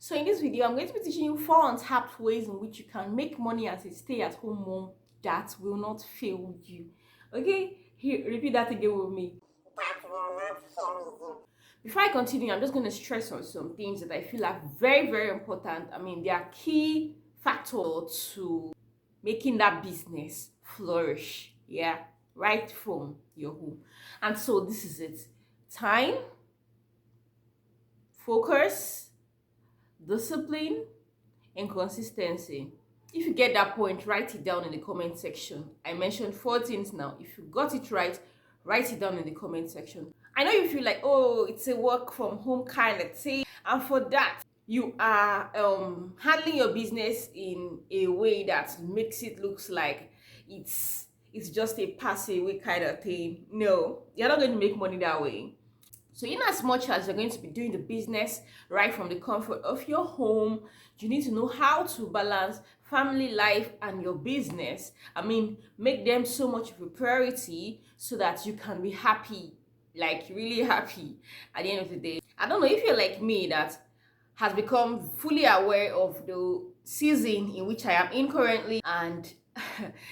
So in this video, I'm going to be teaching you 4 untapped ways in which you can make money as a stay-at-home mom that will not fail you. Okay? Here, repeat that again with me. That will not fail you. Before I continue, I'm just going to stress on some things that I feel are very, very important. I mean, they are key factors to making that business flourish. Yeah, right from your home. And so this is it. Time, focus, discipline, and consistency. If you get that point, write it down in the comment section. I mentioned 4 things now. If you got it right, write it down in the comment section. I know you feel like, oh, it's a work from home kind of thing, and for that you are handling your business in a way that makes it looks like it's just a pass away kind of thing. No, you're not going to make money that way. So in as much as you're going to be doing the business right from the comfort of your home, you need to know how to balance family life and your business. I mean, make them so much of a priority so that you can be happy, like really happy at the end of the day. I don't know if you're like me that has become fully aware of the season in which I am in currently, and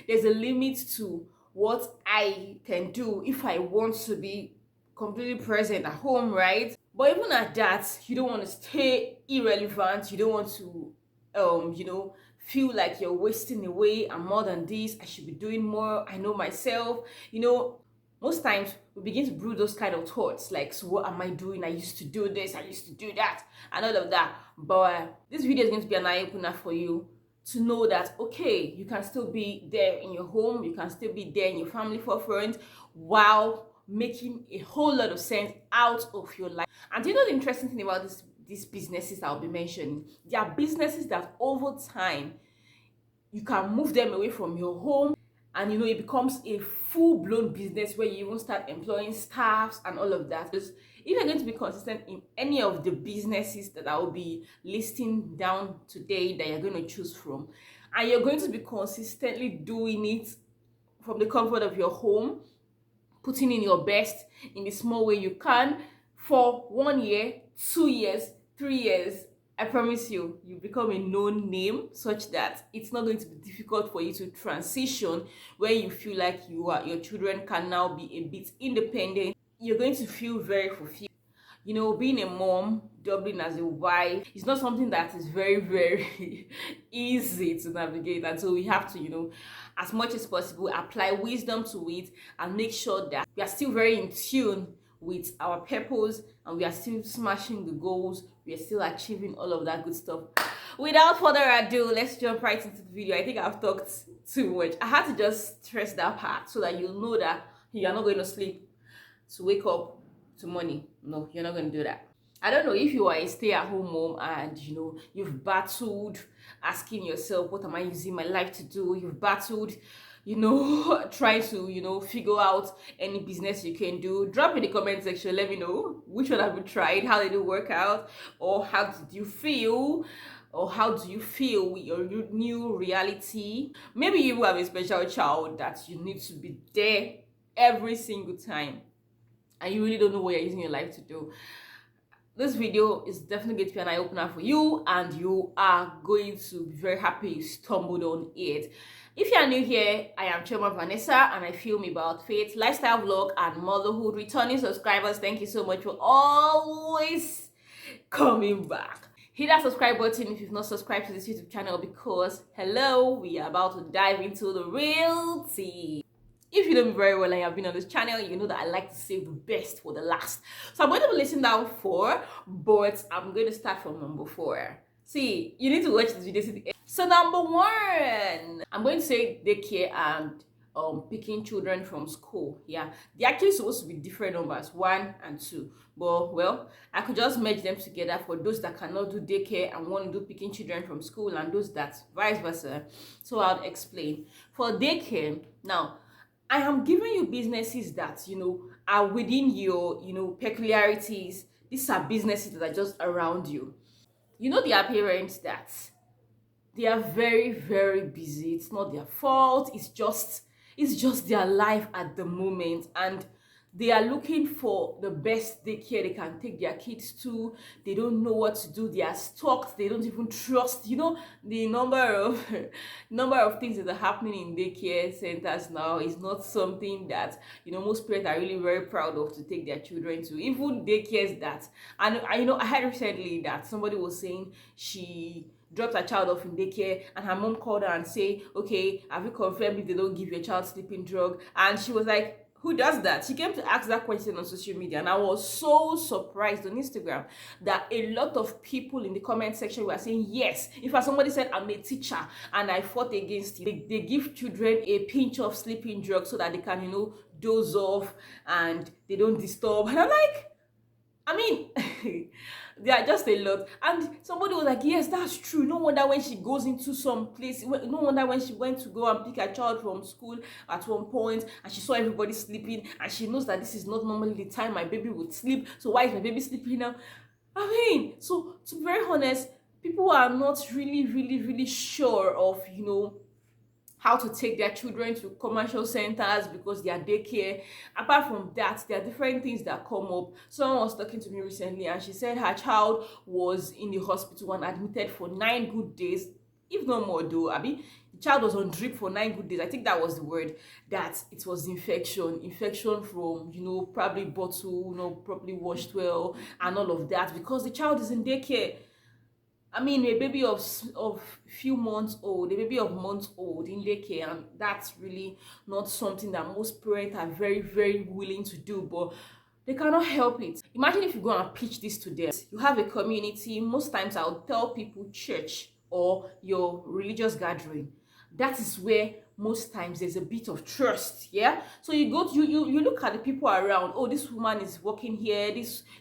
there's a limit to what I can do if I want to be completely present at home, right? But even at that, you don't want to stay irrelevant. You don't want to feel like you're wasting away. I'm more than this. I should be doing more. I know myself. Most times we begin to brew those kind of thoughts like, so what am I doing? I used to do this, I used to do that, and all of that. But this video is going to be an eye-opener for you to know that, okay, you can still be there in your home, you can still be there in your family forefront while making a whole lot of sense out of your life. And you know the interesting thing about these businesses I'll be mentioning? They are businesses that over time you can move them away from your home, and it becomes a full-blown business where you even start employing staffs and all of that. Because if you're going to be consistent in any of the businesses that I will be listing down today that you're going to choose from, and you're going to be consistently doing it from the comfort of your home, putting in your best in the small way you can for 1 year, 2 years, 3 years, I promise you become a known name such that it's not going to be difficult for you to transition where you feel like your children can now be a bit independent. You're going to feel very fulfilled. Being a mom, doubling as a wife, is not something that is very, very easy to navigate. And so we have to, as much as possible, apply wisdom to it and make sure that we are still very in tune with our purpose and we are still smashing the goals, we are still achieving all of that good stuff. Without further ado, let's jump right into the video. I think I've talked too much. I had to just stress that part so that you'll know that you are not going to sleep to wake up to money. No, you're not going to do that. I don't know if you are a stay-at-home mom and you've battled asking yourself, what am I using my life to do? You've battled trying to figure out any business you can do. Drop in the comment section, let me know which one have you tried, how did it work out, or how did you feel, or how do you feel with your new reality. Maybe you have a special child that you need to be there every single time and you really don't know what you're using your life to do. This video is definitely going to be an eye-opener for you, and you are going to be very happy you stumbled on it. If you are new here, I am Choma Vanessa, and I film about faith, lifestyle vlog, and motherhood. Returning subscribers, thank you so much for always coming back. Hit that subscribe button if you've not subscribed to this YouTube channel, because hello, we are about to dive into the real tea. If you know me very well and you have been on this channel, you know that I like to save the best for the last. So I'm going to be listing down 4, but I'm going to start from number 4. See, you need to watch this video to the end. So number 1, I'm going to say daycare and picking children from school. Yeah, they're actually supposed to be different numbers, 1 and 2. But well, I could just merge them together for those that cannot do daycare and want to do picking children from school, and those that vice versa. So I'll explain. For daycare, now I am giving you businesses that are within your peculiarities. These are businesses that are just around you. There are parents that they are very, very busy. It's not their fault. It's just their life at the moment, and They are looking for the best daycare they can take their kids to. They don't know what to do. They are stalked. They don't even trust. The number of number of things that are happening in daycare centers now is not something that most parents are really very proud of to take their children to. Even daycares that, and I heard recently that somebody was saying she dropped her child off in daycare and her mom called her and say, okay, have you confirmed if they don't give your child sleeping drug? And she was like, who does that? She came to ask that question on social media, and I was so surprised on Instagram that a lot of people in the comment section were saying yes. In fact, somebody said, I'm a teacher and I fought against it. They give children a pinch of sleeping drugs so that they can doze off and they don't disturb. And I'm like, I mean, there are just a lot. And somebody was like, yes, that's true. No wonder when she goes into some place, no wonder when she went to go and pick her child from school at one point and she saw everybody sleeping and she knows that this is not normally the time my baby would sleep. So why is my baby sleeping now? I mean, so to be very honest, people are not really, really, really sure of, how to take their children to commercial centers because they are daycare. Apart from that, there are different things that come up. Someone was talking to me recently and she said her child was in the hospital and admitted for 9 good days, if not more though. The child was on drip for 9 good days. I think that was the word. That it was infection from probably bottle, properly washed well and all of that, because the child is in daycare. I mean, a baby of few months old, a baby of months old in daycare, and that's really not something that most parents are very, very willing to do, but they cannot help it. Imagine if you go and pitch this to them. You have a community. Most times I'll tell people church or your religious gathering. That is where most times there's a bit of trust. Yeah, so you go to, you look at the people around. Oh, this woman is working here,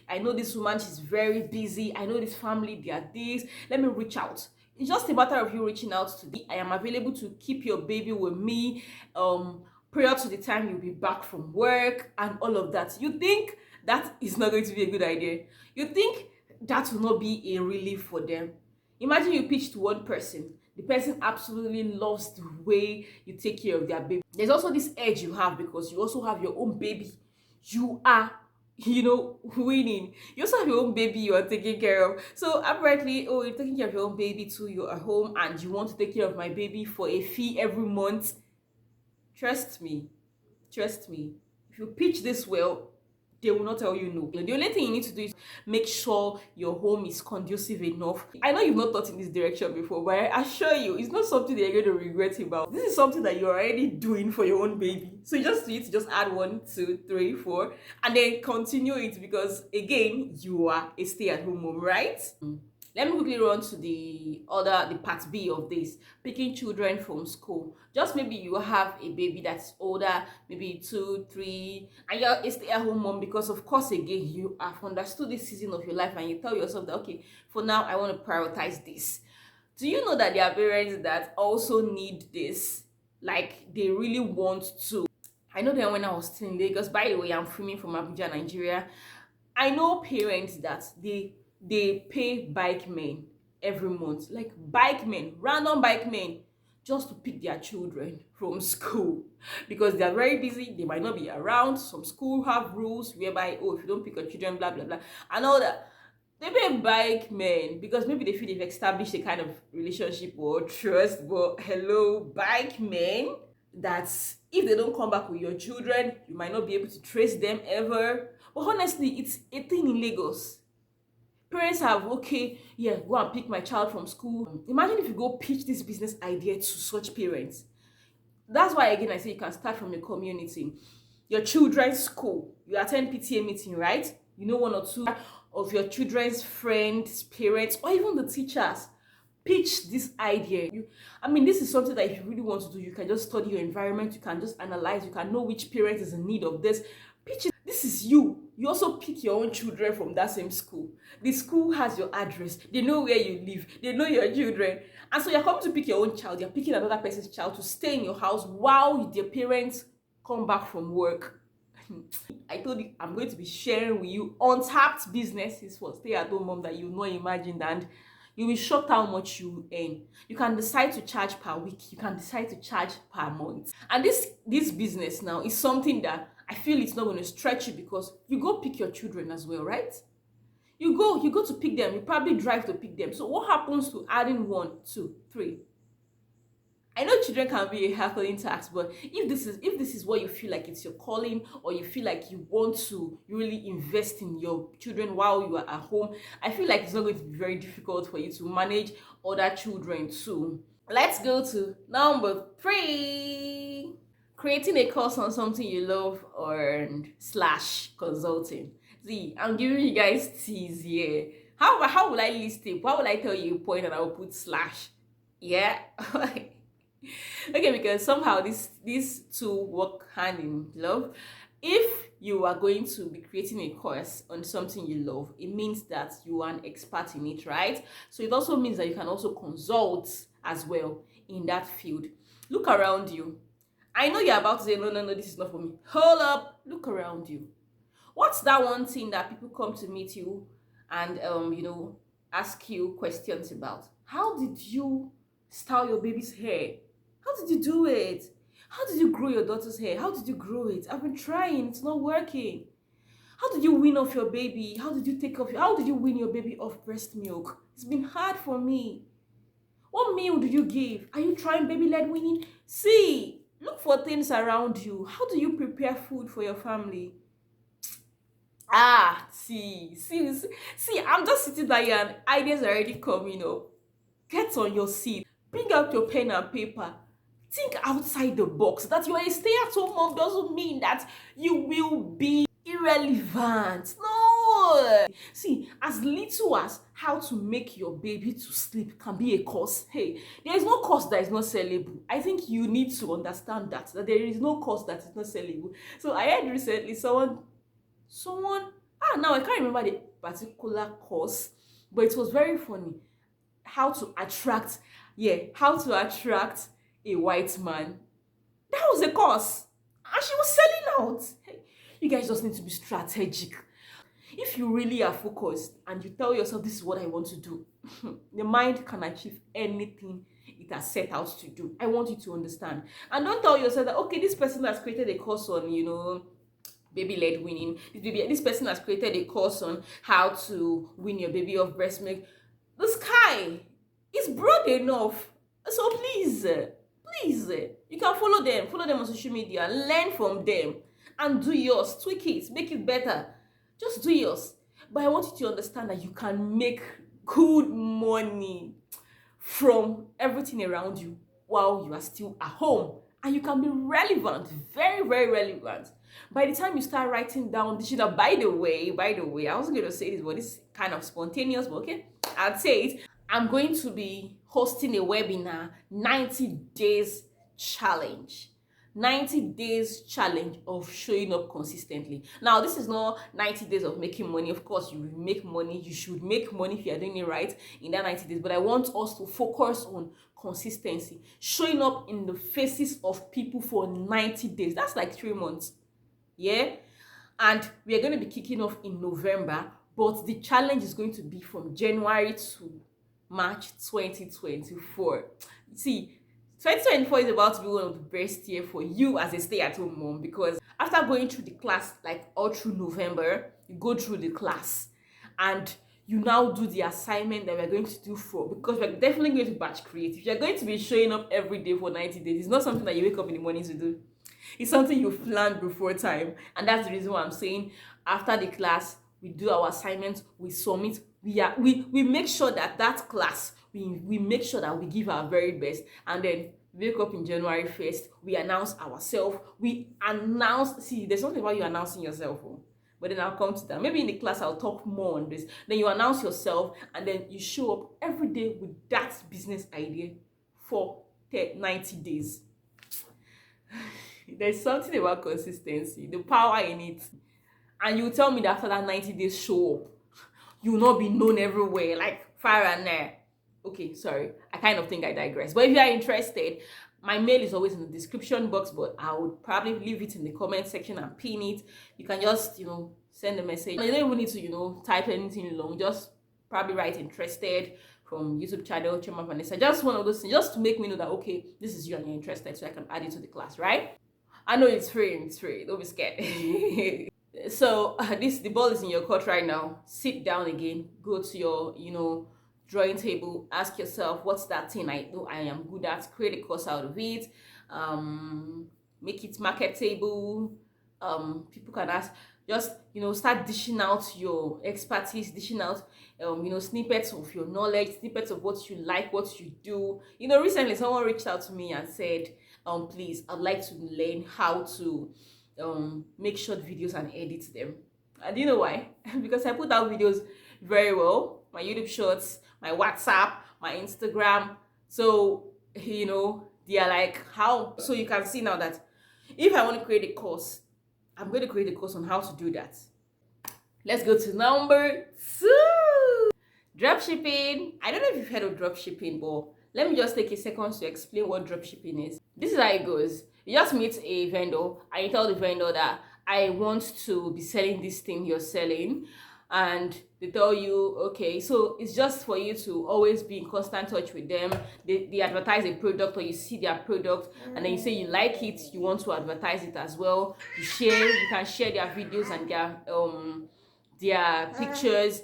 I know this woman, she's very busy, I know this family, they are this, let me reach out. It's just a matter of you reaching out to me. I am available to keep your baby with me prior to the time you'll be back from work and all of that. You think that is not going to be a good idea? You think that will not be a relief for them? Imagine you pitch to one person, the person absolutely loves the way you take care of their baby. There's also this edge you have because you also have your own baby. You are winning. You also have your own baby you are taking care of. So apparently, oh, you're taking care of your own baby too. You're at home and you want to take care of my baby for a fee every month. Trust me, if you pitch this well, they will not tell you no. The only thing you need to do is make sure your home is conducive enough. I know you've not thought in this direction before, but I assure you, it's not something that you're going to regret about. This is something that you're already doing for your own baby. So you need to just add 1, 2, 3, 4, and then continue it because, again, you are a stay-at-home mom, right? Let me quickly run to the part B of this, picking children from school. Just maybe you have a baby that's older, maybe 2, 3, and you're a stay-at-home mom because, of course, again, you have understood this season of your life and you tell yourself that, okay, for now, I want to prioritize this. Do you know that there are parents that also need this? Like, they really want to. I know that when I was still in Lagos, by the way, I'm filming from Abuja, Nigeria. I know parents that they pay bike men every month, like random bike men, just to pick their children from school because they are very busy. They might not be around. Some school have rules whereby, oh, if you don't pick your children, blah blah blah, and all that. They pay bike men because maybe they feel they've established a kind of relationship or trust. But hello, bike men, that's if they don't come back with your children, you might not be able to trace them ever. But honestly, it's a thing in Lagos. Parents have, okay, yeah, go and pick my child from school. Imagine if you go pitch this business idea to such parents. That's why, again, I say you can start from your community. Your children's school. You attend PTA meeting, right? You know 1 or 2 of your children's friends, parents, or even the teachers. Pitch this idea. This is something that if you really want to do, you can just study your environment. You can just analyze. You can know which parent is in need of this. Pitch it. This is you. You also pick your own children from that same school. The school has your address. They know where you live. They know your children. And so you're coming to pick your own child. You're picking another person's child to stay in your house while their parents come back from work. I told you I'm going to be sharing with you untapped businesses for stay-at-home mom that you not imagined, and you'll be shocked how much you earn. You can decide to charge per week. You can decide to charge per month. And this business now is something that I feel it's not going to stretch you because you go pick your children as well, right? You go to pick them, you probably drive to pick them. So what happens to adding one, two, three? I know children can be a Herculean task, but if this is what you feel like it's your calling, or you feel like you want to really invest in your children while you are at home, I feel like it's not going to be very difficult for you to manage other children too. Let's go to number 3. Creating a course on something you love or slash consulting. See, I'm giving you guys tease here. How will I list it? Why will I tell you a point and I will put slash? Yeah. Okay, because somehow these two work hand in glove. If you are going to be creating a course on something you love, it means that you are an expert in it, right? So it also means that you can also consult as well in that field. Look around you. I know you're about to say, no, this is not for me. Hold up, look around you. What's that one thing that people come to meet you and ask you questions about? How did you style your baby's hair? How did you do it? How did you grow your daughter's hair? How did you grow it? I've been trying, it's not working. How did you wean off your baby? How did you wean your baby off breast milk? It's been hard for me. What meal did you give? Are you trying baby-led weaning? See, look for things around you. How do you prepare food for your family? See, I'm just sitting there and ideas are already coming up. Get on your seat. Bring out your pen and paper. Think outside the box. That you are a stay-at-home mom doesn't mean that you will be irrelevant. No. See, as little as how to make your baby to sleep can be a course. Hey, there is no course that is not sellable. I think you need to understand that there is no course that is not sellable. So I heard recently someone now I can't remember the particular course, but it was very funny. How to attract a white man. That was a course, and she was selling out. Hey, you guys just need to be strategic. If you really are focused and you tell yourself, this is what I want to do, the mind can achieve anything it has set out to do. I want you to understand. And don't tell yourself that, okay, this person has created a course on baby-led weaning. This person has created a course on how to wean your baby off breast milk. The sky is broad enough. So please, you can follow them on social media, learn from them, and do yours. Tweak it, make it better. Just do yours. But I want you to understand that you can make good money from everything around you while you are still at home. And you can be relevant, very, very relevant. By the time you start writing down this, by the way, I wasn't going to say this, but it's kind of spontaneous, but okay, I'll say it. I'm going to be hosting a webinar, 90 days challenge. 90 days challenge of showing up consistently. Now, this is not 90 days of making money. Of course, you will make money. You should make money if you are doing it right in that 90 days. But I want us to focus on consistency, showing up in the faces of people for 90 days. That's like 3 months. Yeah. And we are going to be kicking off in November, but the challenge is going to be from January to March 2024. See, 2024 is about to be one of the best years for you as a stay-at-home mom, because after going through the class, like all through November, you go through the class and you now do the assignment that we're going to do because we're definitely going to batch create. If you're going to be showing up every day for 90 days, it's not something that you wake up in the morning to do. It's something you've planned before time. And that's the reason why I'm saying after the class, we do our assignments, we submit, we make sure that class, we make sure that we give our very best, and then wake up in January 1st, we announce ourselves, there's something about you announcing yourself, but then I'll come to that. Maybe in the class I'll talk more on this. Then you announce yourself, and then you show up every day with that business idea for 90 days. There's something about consistency, the power in it. And you tell me that after that 90 days show up, you will not be known everywhere, like far and near. Okay, sorry, I kind of think I digress. But if you are interested, my mail is always in the description box, but I would probably leave it in the comment section and pin it. You can just, send a message. You don't even need to, type anything long. Just probably write interested from YouTube channel, Chema Vanessa. Just one of those things, just to make me know that, okay, this is you and you're interested, so I can add it to the class, right? I know it's free, it's free. Don't be scared. So the ball is in your court right now. Sit down again. Go to your drawing table. Ask yourself, what's that thing I know I am good at? Create a course out of it. Make it marketable. People can ask. Just start dishing out your expertise, dishing out snippets of your knowledge, snippets of what you like, what you do. Recently someone reached out to me and said, please, I'd like to learn how to make short videos and edit them. And you know why? Because I put out videos very well, my YouTube shorts, my WhatsApp, my Instagram. So they are like, how? So you can see now that if I want to create a course, I'm going to create a course on how to do that. Let's go to number 2. Dropshipping. I don't know if you've heard of dropshipping, but let me just take a second to explain what dropshipping is. This is how it goes. You just meet a vendor and you tell the vendor that I want to be selling this thing you're selling, and they tell you, okay, so it's just for you to always be in constant touch with them. They advertise a product, or you see their product and then you say you like it, you want to advertise it as well. You can share their videos and their pictures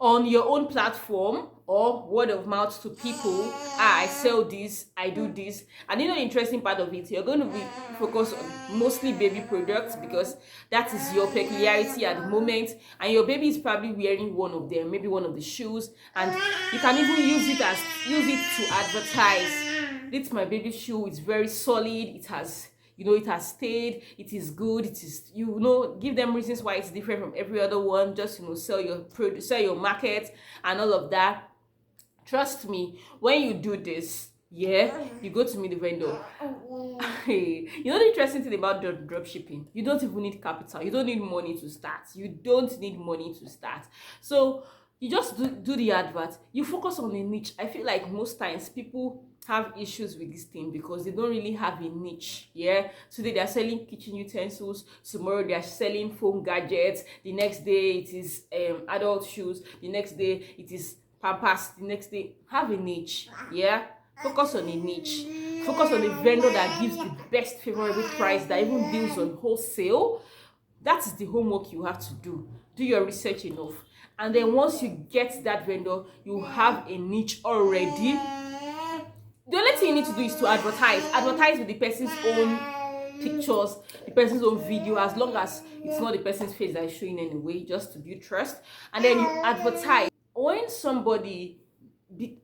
on your own platform, or word of mouth to people. I sell this, I do this. And the interesting part of it, you're going to be focused on mostly baby products, because that is your peculiarity at the moment, and your baby is probably wearing one of them, maybe one of the shoes, and you can even use it to advertise. It's my baby shoe. It's very solid. It has it has stayed, it is good, it is, give them reasons why it's different from every other one. Just sell your produce, sell your market and all of that. Trust me, when you do this, you go to meet the vendor. The interesting thing about drop shipping, you don't even need capital. You don't need money to start. So you just do the advert. You focus on a niche. I feel like most times people have issues with this thing because they don't really have a niche. Today they are selling kitchen utensils, tomorrow they are selling phone gadgets, the next day it is adult shoes, the next day it is pampers, the next day. Have a niche. Focus on a niche. Focus on a vendor that gives the best favorable price, that even deals on wholesale. That is the homework you have to do. Do your research enough, and then once you get that vendor, you have a niche already. The only thing you need to do is to advertise with the person's own pictures, the person's own video, as long as it's not the person's face that is showing anyway, just to build trust. And then you advertise. When somebody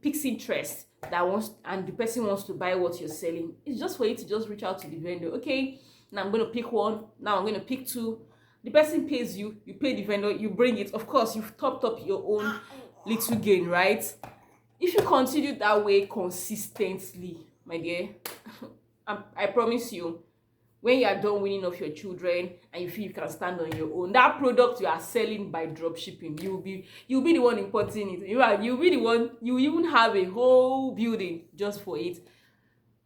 picks interest and the person wants to buy what you're selling, it's just for you to just reach out to the vendor. Okay, now I'm going to pick one, now I'm going to pick two. The person pays you, you pay the vendor, you bring it. Of course, you've topped up your own little gain, right? If you continue that way consistently, my dear, I promise you, when you are done winning off your children and you feel you can stand on your own, that product you are selling by drop shipping, you'll be the one importing it. You'll be the one. You even have a whole building just for it.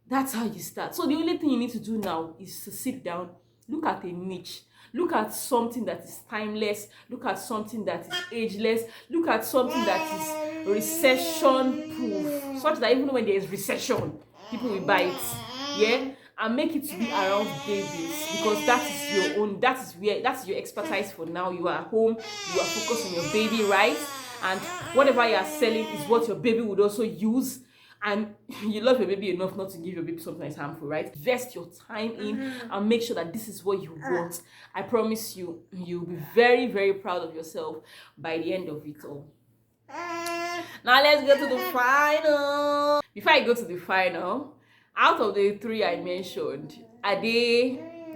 That's how you start. So the only thing you need to do now is to sit down, look at a niche, look at something that is timeless, look at something that is ageless, look at something that is recession proof, such that even when there is recession, people will buy it. And make it to be around babies, because that is your own, that's your expertise for now. You are home, you are focused on your baby, right? And whatever you are selling is what your baby would also use. And you love your baby enough not to give your baby something that's harmful, right? Invest your time in and make sure that this is what you want. I promise you, you'll be very, very proud of yourself by the end of it all. Now let's go to the final. Before I go to the final, out of the 3 I mentioned, do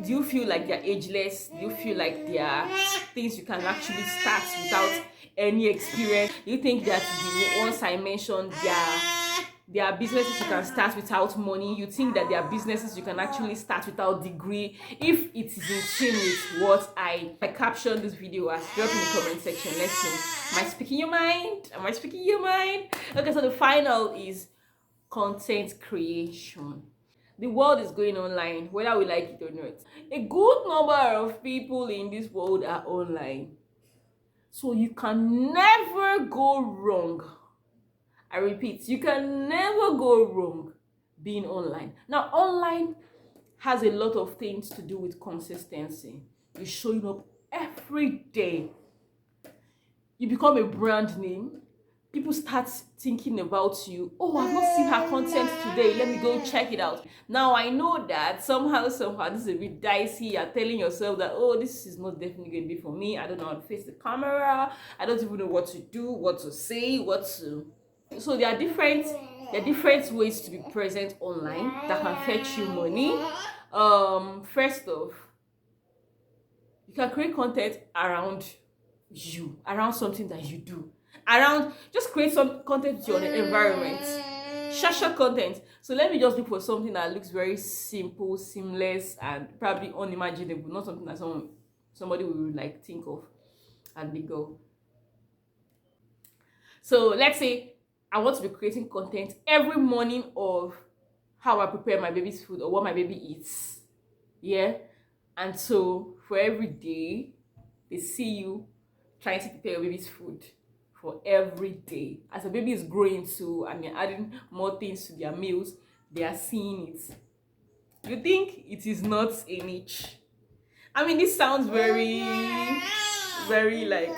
you feel like they're ageless? Do you feel like they are things you can actually start without any experience? Do you think that the ones I mentioned, they are businesses you can start without money? You think that they are businesses you can actually start without degree? If it is in tune with what I captioned this video as, drop in the comment section. Let's know. Am I speaking your mind? Okay, so the final is content creation. The world is going online, whether we like it or not. A good number of people in this world are online, so you can never go wrong. I repeat, you can never go wrong being online. Now, online has a lot of things to do with consistency. You're showing up every day. You become a brand name. People start thinking about you. Oh, I've not seen her content today. Let me go check it out. Now I know that somehow this is a bit dicey. You're telling yourself that, oh, this is not definitely going to be for me. I don't know how to face the camera. I don't even know what to do, what to say, what to. So there are different ways to be present online that can fetch you money. First off, you can create content around you, around something that you do, around, just create some content to your environment, short content. So let me just look for something that looks very simple, seamless, and probably unimaginable, not something that somebody will like think of and they go. So let's say I want to be creating content every morning of how I prepare my baby's food or what my baby eats. Yeah. And so for every day, they see you trying to prepare your baby's food for every day. As a baby is growing too and you're adding more things to their meals, they are seeing it. You think it is not a niche? I mean, this sounds very, very like,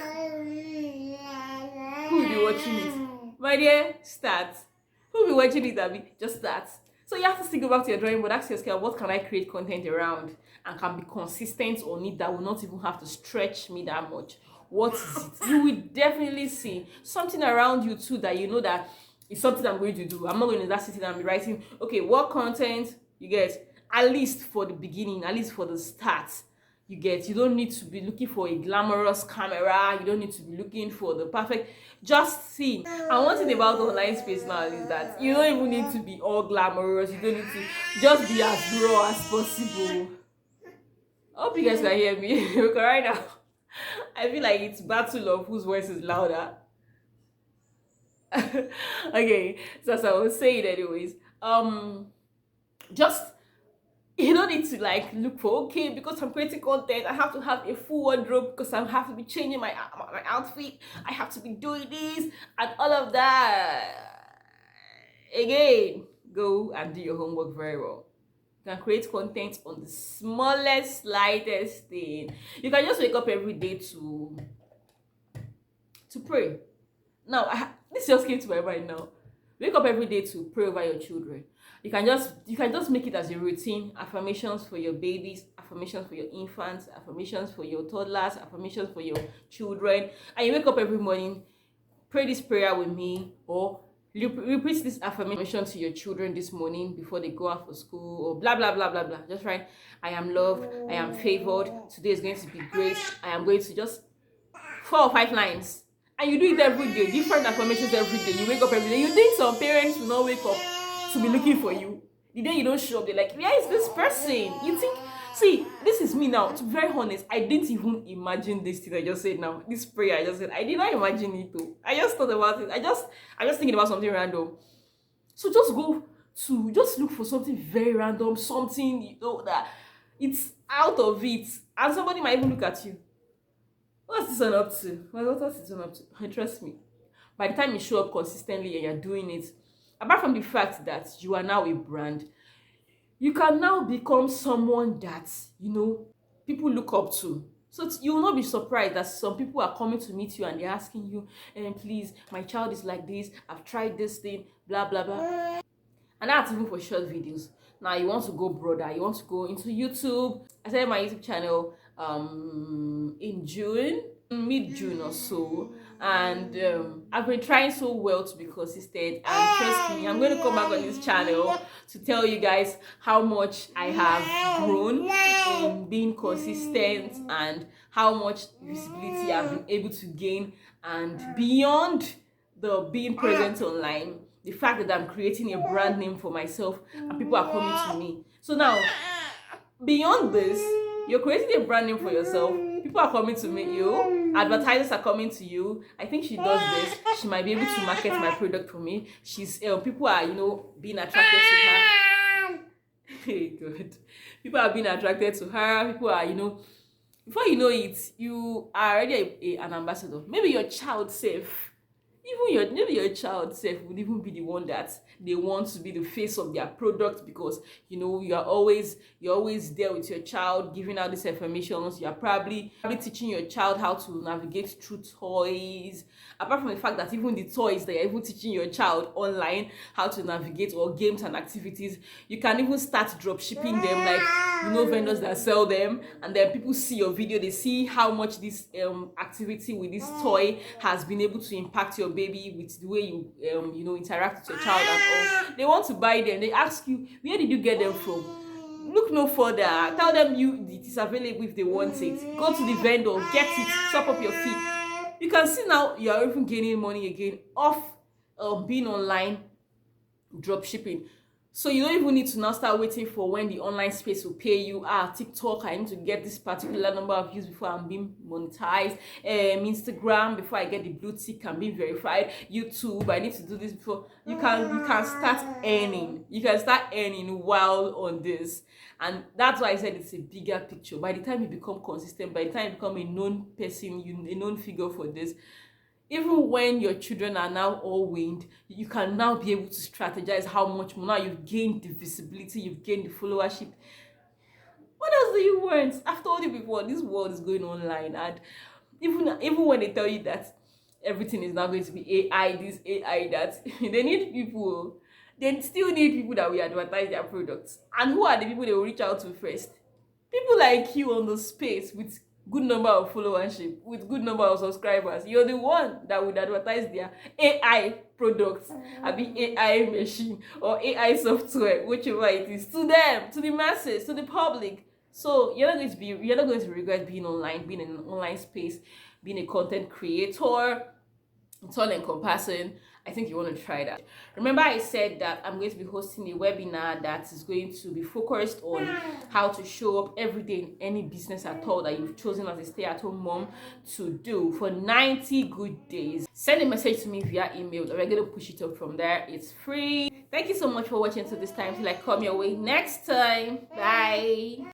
who will be watching it? My dear, start. Who will be watching it, Abby? Just start. So you have to think about your drawing board, ask yourself, what can I create content around and can be consistent on it that will not even have to stretch me that much? What is it? You will definitely see something around you too that you know that it's something I'm going to do. I'm not going to just sit and be writing, okay, what content you get, at least for the beginning, at least for the start. You don't need to be looking for a glamorous camera. You don't need to be looking for the perfect. Just see. And one thing about online space now is that you don't even need to be all glamorous. You don't need to, just be as raw as possible. I hope you guys can hear me. Because right now, I feel like it's battle of whose voice is louder. Okay, so as I was saying anyways, just, you don't need to like look for, okay, because I'm creating content, I have to have a full wardrobe because I have to be changing my outfit, I have to be doing this and all of that. Again, go and do your homework very well. You can create content on the smallest, slightest thing. You can just wake up every day to pray. Now, this just came to my mind now. Wake up every day to pray over your children. You can just make it as a routine. Affirmations for your babies, affirmations for your infants, affirmations for your toddlers, affirmations for your children. And you wake up every morning, pray this prayer with me, or repeat this affirmation to your children this morning before they go out for school, or blah blah blah blah blah. Just write, I am loved, I am favored, today is going to be great, I am going to, just 4 or 5 lines. And you do it every day, different affirmations every day. You wake up every day. You think some parents will not wake up to be looking for you? The day you don't show up, they're like, where is this person? You think, see, this is me now. To be very honest, I didn't even imagine this thing I just said now. This prayer I just said, I did not imagine it though. I just thought about it. I'm just thinking about something random. So just look for something very random, something, you know, that it's out of it. And somebody might even look at you. What's this one up to? What's this one up to? Trust me. By the time you show up consistently and you're doing it, apart from the fact that you are now a brand, you can now become someone that, you know, people look up to. So you will not be surprised that some people are coming to meet you and they're asking you, please, my child is like this, I've tried this thing, blah, blah, blah. And that's even for short videos. Now you want to go broader, you want to go into YouTube. I started my YouTube channel in June, mid-June or so, and I've been trying so well to be consistent, and trust me, I'm going to come back on this channel to tell you guys how much I have grown in being consistent and how much visibility I've been able to gain. And beyond the being present online, the fact that I'm creating a brand name for myself and people are coming to me. So now, beyond this, you're creating a brand name for yourself, people are coming to meet you, advertisers are coming to you. I think she does this, she might be able to market my product for me. She's people are, you know, being attracted to her. Hey, good. People are being attracted to her. People are, you know, before you know it, you are already an ambassador. Maybe your child safe. Even your, maybe your child self would even be the one that they want to be the face of their product, because you're always there with your child, giving out these informations. You're probably teaching your child how to navigate through toys. Apart from the fact that even the toys that you're even teaching your child online how to navigate, or games and activities, you can even start drop shipping them, like vendors that sell them, and then people see your video, they see how much this activity with this toy has been able to impact your baby, with the way you interact with your child and all. They want to buy them. They ask you, where did you get them from? Look no further. Tell them it is available if they want it. Go to the vendor, get it, top up your fee. You can see now you are even gaining money again off being online drop shipping. So you don't even need to now start waiting for when the online space will pay you. TikTok, I need to get this particular number of views before I'm being monetized. Instagram, before I get the blue tick and being verified. YouTube, I need to do this before. You can start earning. You can start earning while on this. And that's why I said it's a bigger picture. By the time you become consistent, by the time you become a known person, a known figure for this, even when your children are now all weaned, you can now be able to strategize how much more. Now you've gained the visibility, you've gained the followership. What else do you want? I've told you before, this world is going online, and even when they tell you that everything is now going to be AI, this AI that, they need people. They still need people that will advertise their products. And who are the people they will reach out to first? People like you on the space with good number of followership, with good number of subscribers. You're the one that would advertise their AI products, AI machine or AI software, whichever it is, to them, to the masses, to the public. So you're not going to regret being online, being in an online space, being a content creator. It's all encompassing. I think you want to try that. Remember, I said that I'm going to be hosting a webinar that is going to be focused on how to show up every day in any business at all that you've chosen as a stay-at-home mom to do for 90 good days. Send a message to me via email, and we're going to push it up from there. It's free. Thank you so much for watching till this time. Till I come your way next time. Bye.